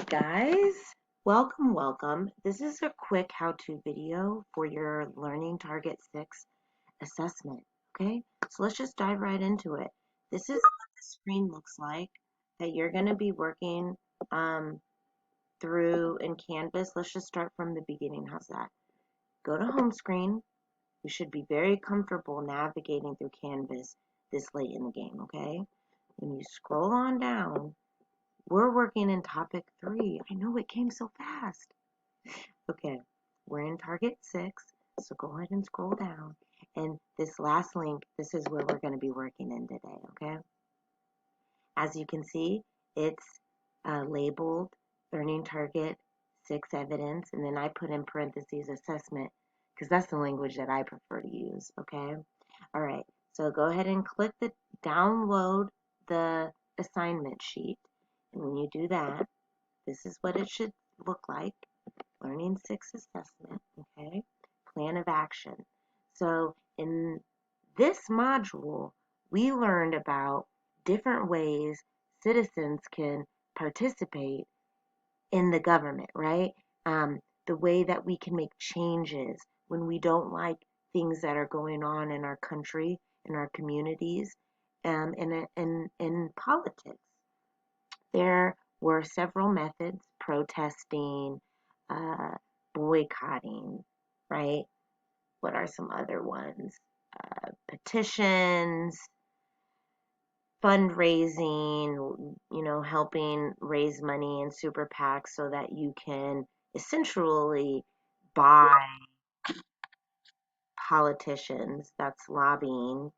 guys, welcome. This is a quick how-to video for your Learning Target 6 assessment, okay? So let's just dive right into it. This is what the screen looks like that you're going to be working through in Canvas. Let's just start from the beginning. How's that? Go to home screen. You should be very comfortable navigating through Canvas this late in the game, okay? When you scroll on down, we're working in topic 3. I know it came so fast. Okay, we're in target 6, so go ahead and scroll down. And this last link, this is where we're going to be working in today, okay? As you can see, it's labeled Learning Target 6 Evidence, and then I put in parentheses assessment because that's the language that I prefer to use, okay? All right, so go ahead and click the download the assignment sheet. And when you do that, this is what it should look like. Learning 6 assessment, okay? Plan of action. So in this module, we learned about different ways citizens can participate in the government, right? The way that we can make changes when we don't like things that are going on in our country, in our communities, in politics. There were several methods: protesting, uh, boycotting, right? What are some other ones? Petitions, fundraising, helping raise money in super PACs so that you can essentially buy politicians. That's lobbying.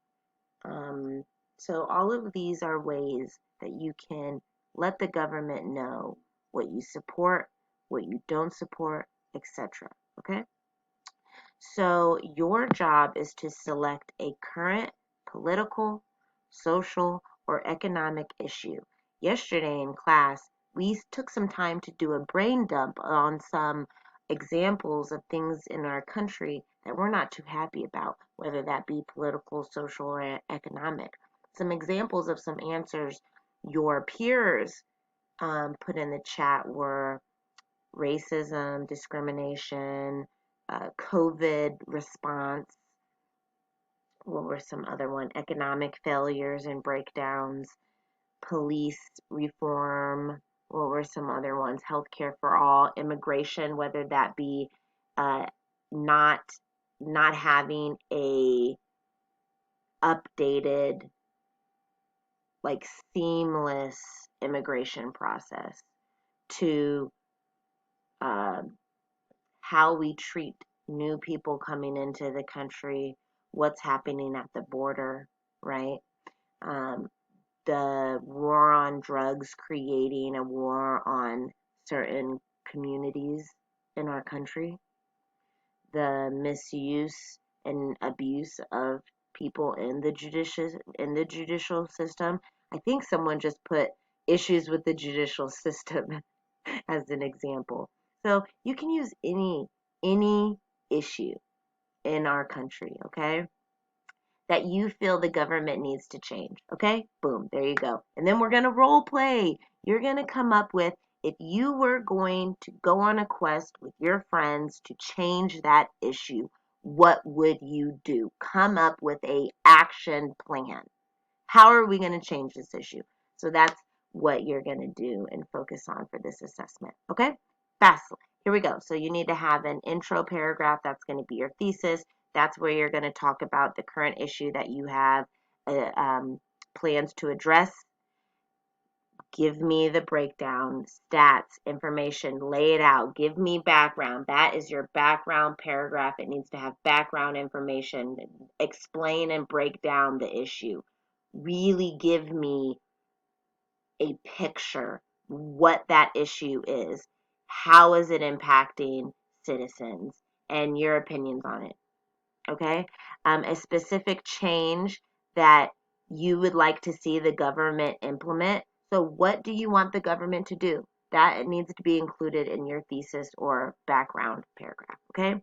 Um, so all of these are ways that you can let the government know what you support, what you don't support, etc. Okay? So your job is to select a current political, social, or economic issue. Yesterday in class, we took some time to do a brain dump on some examples of things in our country that we're not too happy about, whether that be political, social, or economic. Some examples of some answers your peers put in the chat were racism, discrimination, COVID response. What were some other one? Economic failures and breakdowns, police reform. What were some other ones? Healthcare for all, immigration, whether that be uh, not not having a updated, like seamless immigration process, to uh, how we treat new people coming into the country, what's happening at the border, right? Um, the war on drugs creating a war on certain communities in our country, the misuse and abuse of people in the judicial system. I think someone just put issues with the judicial system as an example. So you can use any issue in our country, okay, that you feel the government needs to change, okay? Boom, there you go. And then we're going to role play. You're going to come up with, if you were going to go on a quest with your friends to change that issue, what would you do? Come up with a action plan. How are we going to change this issue? So that's what you're going to do and focus on for this assessment. Okay? Fastly. Here we go. So you need to have an intro paragraph. That's going to be your thesis. That's where you're going to talk about the current issue that you have plans to address. Give me the breakdown, stats, information, lay it out. Give me background. That is your background paragraph. It needs to have background information. Explain and break down the issue. Really give me a picture what that issue is. How is it impacting citizens and your opinions on it? Okay? A specific change that you would like to see the government implement. So what do you want the government to do? That needs to be included in your thesis or background paragraph, okay?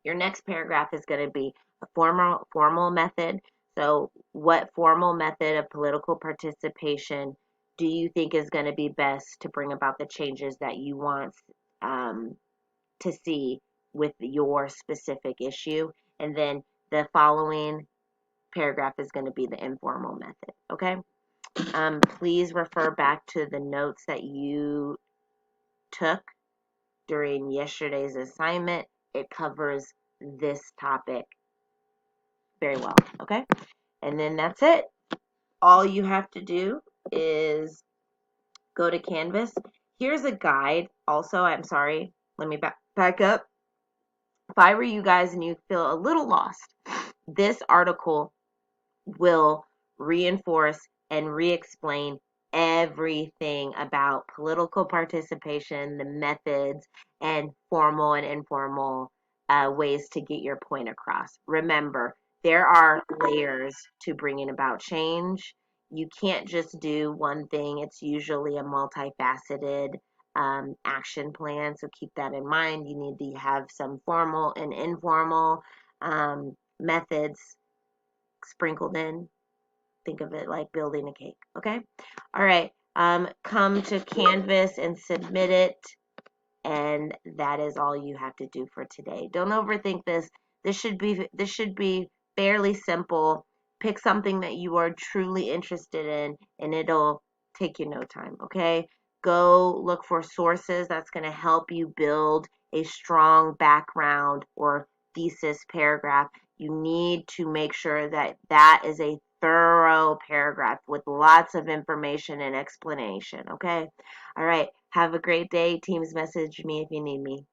Your next paragraph is going to be a formal method. So what formal method of political participation do you think is going to be best to bring about the changes that you want to see with your specific issue? And then the following paragraph is going to be the informal method. Okay. Please refer back to the notes that you took during yesterday's assignment. It covers this topic very well. Okay. And then that's it. All you have to do is go to Canvas. Here's a guide. Also, I'm sorry. Let me back up. If I were you guys and you feel a little lost, this article will reinforce and re-explain everything about political participation, the methods, and formal and informal ways to get your point across. Remember, there are layers to bringing about change. You can't just do one thing. It's usually a multifaceted action plan. So keep that in mind. You need to have some formal and informal methods sprinkled in. Think of it like building a cake. Okay. All right. Come to Canvas and submit it. And that is all you have to do for today. Don't overthink this. This should be fairly simple. Pick something that you are truly interested in, and it'll take you no time. Okay. Go look for sources that's going to help you build a strong background or thesis paragraph. You need to make sure that that is a thorough paragraph with lots of information and explanation. Okay. All right. Have a great day. Teams, message me if you need me.